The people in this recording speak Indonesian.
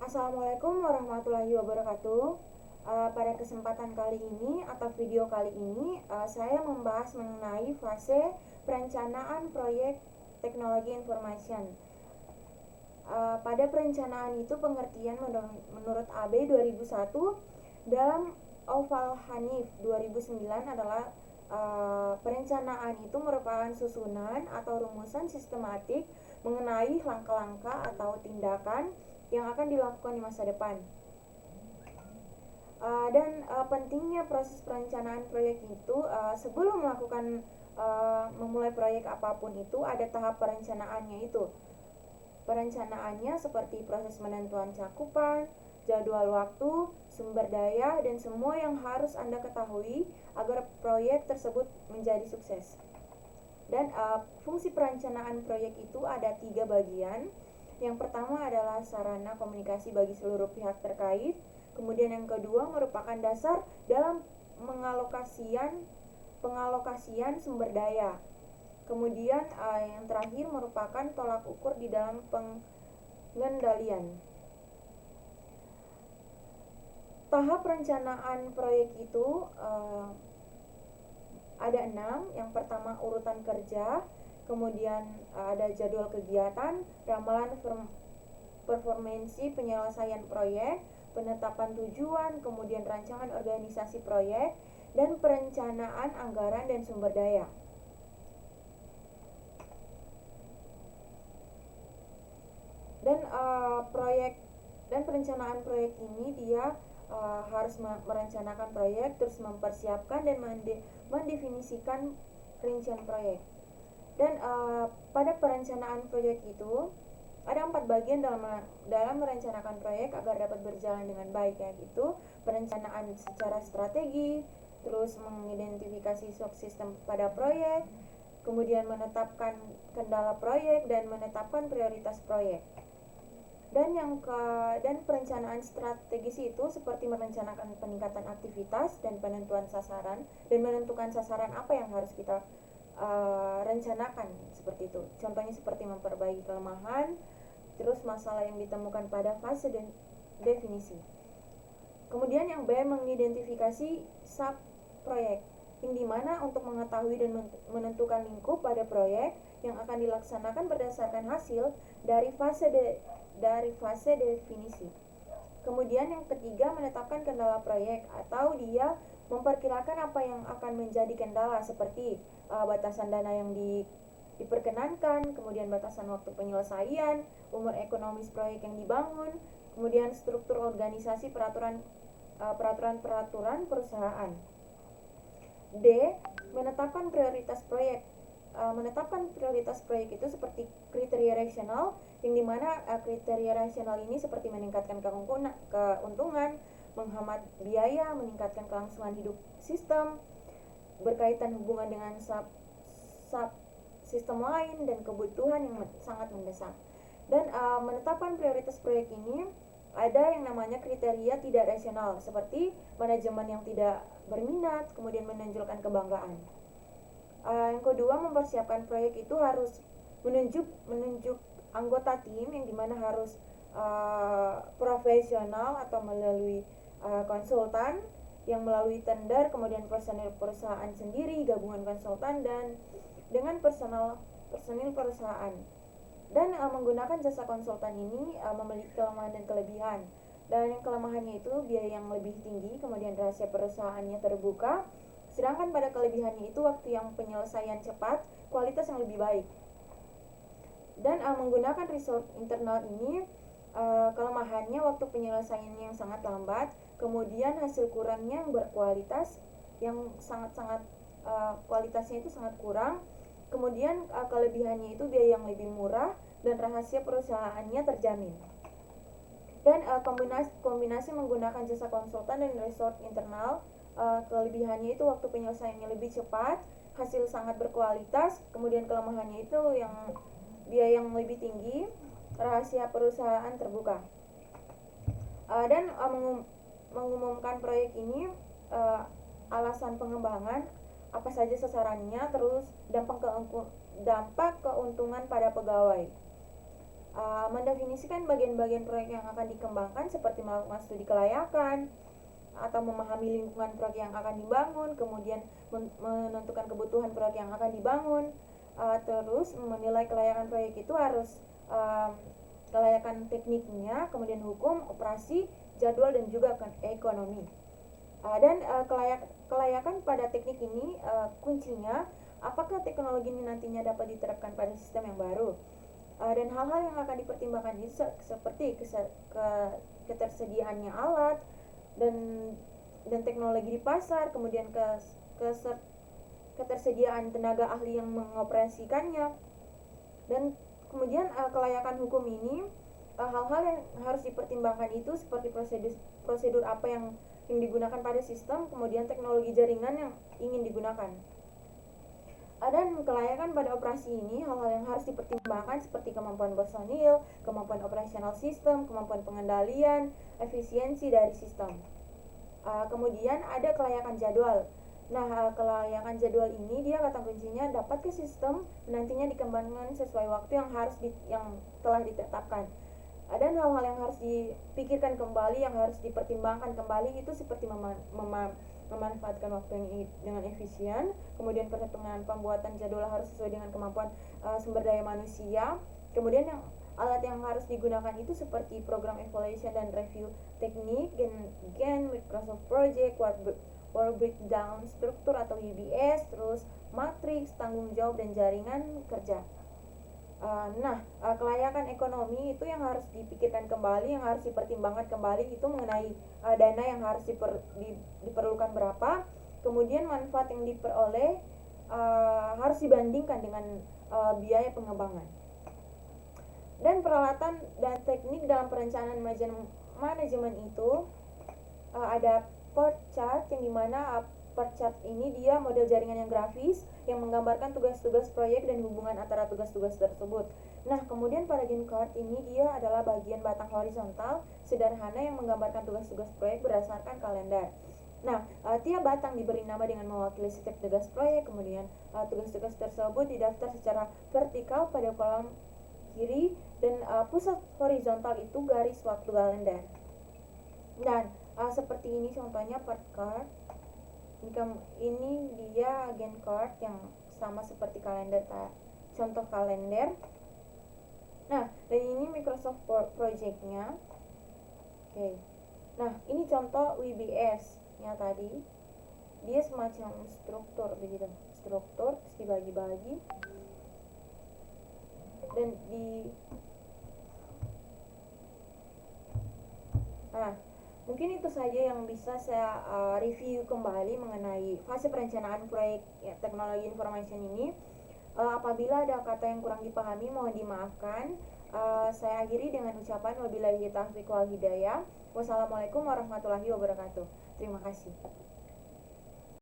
Assalamualaikum warahmatullahi wabarakatuh. Pada kesempatan kali ini atau video kali ini, saya membahas mengenai fase perencanaan proyek teknologi information. Pada perencanaan itu pengertian menurut AB 2001 dalam Oval Hanif 2009 adalah perencanaan itu merupakan susunan atau rumusan sistematik mengenai langkah-langkah atau tindakan yang akan dilakukan di masa depan. Pentingnya proses perencanaan proyek itu, sebelum melakukan memulai proyek apapun itu ada tahap perencanaannya itu. Perencanaannya seperti proses penentuan cakupan, jadwal waktu, sumber daya, dan semua yang harus Anda ketahui agar proyek tersebut menjadi sukses. Dan fungsi perencanaan proyek itu ada 3 bagian. Yang pertama adalah sarana komunikasi bagi seluruh pihak terkait. Kemudian yang kedua merupakan dasar dalam pengalokasian sumber daya. Kemudian yang terakhir merupakan tolak ukur di dalam pengendalian. Tahap perencanaan proyek itu ada 6. Yang pertama urutan kerja, kemudian ada jadwal kegiatan, ramalan performansi penyelesaian proyek, penetapan tujuan, kemudian rancangan organisasi proyek, dan perencanaan anggaran dan sumber daya. Dan perencanaan proyek ini dia harus merencanakan proyek, terus mempersiapkan dan mendefinisikan rincian proyek. Dan pada perencanaan proyek itu ada 4 bagian dalam merencanakan proyek agar dapat berjalan dengan baik, yaitu perencanaan secara strategi, terus mengidentifikasi subsistem pada proyek, kemudian menetapkan kendala proyek dan menetapkan prioritas proyek. Dan perencanaan strategis itu seperti merencanakan peningkatan aktivitas dan penentuan sasaran dan menentukan sasaran apa yang harus kita rencanakan, seperti itu. Contohnya seperti memperbaiki kelemahan, terus masalah yang ditemukan pada fase dan definisi. Kemudian yang B, mengidentifikasi sub proyek, yang dimana untuk mengetahui dan menentukan lingkup pada proyek yang akan dilaksanakan berdasarkan hasil dari fase definisi. Kemudian yang ketiga, menetapkan kendala proyek, atau dia memperkirakan apa yang akan menjadi kendala, seperti batasan dana yang diperkenankan, kemudian batasan waktu penyelesaian, umur ekonomis proyek yang dibangun, kemudian struktur organisasi, peraturan perusahaan. D, menetapkan prioritas proyek. Menetapkan prioritas proyek itu seperti kriteria rasional, yang dimana kriteria rasional ini seperti meningkatkan keuntungan, menghemat biaya, meningkatkan kelangsungan hidup sistem, berkaitan hubungan dengan sub sistem lain, dan kebutuhan yang sangat mendesak. Dan menetapkan prioritas proyek ini ada yang namanya kriteria tidak rasional, seperti manajemen yang tidak berminat, kemudian menonjolkan kebanggaan. Yang kedua, mempersiapkan proyek itu harus menunjuk anggota tim, yang dimana harus profesional atau melalui konsultan, yang melalui tender, kemudian personil perusahaan sendiri, gabungan konsultan, dan dengan personil perusahaan. Dan menggunakan jasa konsultan ini memiliki kelemahan dan kelebihan. Dan yang kelemahannya itu biaya yang lebih tinggi, kemudian rahasia perusahaannya terbuka. Sedangkan pada kelebihannya itu waktu yang penyelesaian cepat, kualitas yang lebih baik. Dan menggunakan resource internal ini, kelemahannya waktu penyelesaiannya yang sangat lambat, kemudian hasil kurangnya yang berkualitas, yang sangat kualitasnya itu sangat kurang. Kemudian kelebihannya itu biaya yang lebih murah dan rahasia perusahaannya terjamin. Dan kombinasi menggunakan jasa konsultan dan resource internal, kelebihannya itu waktu penyelesaiannya lebih cepat, hasil sangat berkualitas, kemudian kelemahannya itu yang biaya yang lebih tinggi, rahasia perusahaan terbuka. Dan mengumumkan proyek ini, alasan pengembangan, apa saja sasarannya, terus dampak keuntungan pada pegawai. mendefinisikan bagian-bagian proyek yang akan dikembangkan seperti melakukan studi kelayakan atau memahami lingkungan proyek yang akan dibangun, kemudian menentukan kebutuhan proyek yang akan dibangun, terus menilai kelayakan proyek itu harus kelayakan tekniknya, kemudian hukum, operasi, jadwal, dan juga ekonomi. Dan kelayakan pada teknik ini kuncinya apakah teknologi ini nantinya dapat diterapkan pada sistem yang baru. Dan hal-hal yang akan dipertimbangkan itu seperti ketersediaannya alat dan teknologi di pasar, kemudian ketersediaan tenaga ahli yang mengoperasikannya, dan kemudian kelayakan hukum ini hal-hal yang harus dipertimbangkan itu seperti prosedur apa yang digunakan pada sistem, kemudian teknologi jaringan yang ingin digunakan. Dan kelayakan pada operasi ini hal-hal yang harus dipertimbangkan seperti kemampuan personil, kemampuan operasional sistem, kemampuan pengendalian, efisiensi dari sistem. Kemudian ada kelayakan jadwal. Nah, kelayakan jadwal ini dia kata kuncinya dapat ke sistem nantinya dikembangkan sesuai waktu yang telah ditetapkan. Dan hal-hal yang harus dipikirkan kembali, yang harus dipertimbangkan kembali itu seperti memanfaatkan waktu yang dengan efisien, kemudian perhitungan pembuatan jadwal harus sesuai dengan kemampuan sumber daya manusia, kemudian alat yang harus digunakan itu seperti program evaluation dan review teknik, Gantt, Microsoft Project, Work Breakdown struktur atau WBS, terus matriks, tanggung jawab, dan jaringan kerja. Kelayakan ekonomi itu yang harus dipikirkan kembali, yang harus dipertimbangkan kembali itu mengenai dana yang harus diperlukan berapa, kemudian manfaat yang diperoleh harus dibandingkan dengan biaya pengembangan. Dan peralatan dan teknik dalam perencanaan manajemen itu ada PERT chart, yang dimana PERT chart ini dia model jaringan yang grafis yang menggambarkan tugas-tugas proyek dan hubungan antara tugas-tugas tersebut. Nah, kemudian pada Gantt chart ini dia adalah bagian batang horizontal sederhana yang menggambarkan tugas-tugas proyek berdasarkan kalender. Nah, tiap batang diberi nama dengan mewakili setiap tugas proyek, kemudian tugas-tugas tersebut didaftar secara vertikal pada kolom kiri, dan pusat horizontal itu garis waktu kalender. Dan seperti ini contohnya PERT chart. Ini dia Gantt chart yang sama seperti kalender, contoh kalender. Nah, dan ini Microsoft Project-nya. Oke. Nah, ini contoh WBS nya tadi. Dia semacam struktur begitu. Struktur terus dibagi-bagi. Dan mungkin itu saja yang bisa saya review kembali mengenai fase perencanaan proyek teknologi information ini. Apabila ada kata yang kurang dipahami mohon dimaafkan. Saya akhiri dengan ucapan wabillahi taufiq wal hidayah. Wassalamualaikum warahmatullahi wabarakatuh. Terima kasih.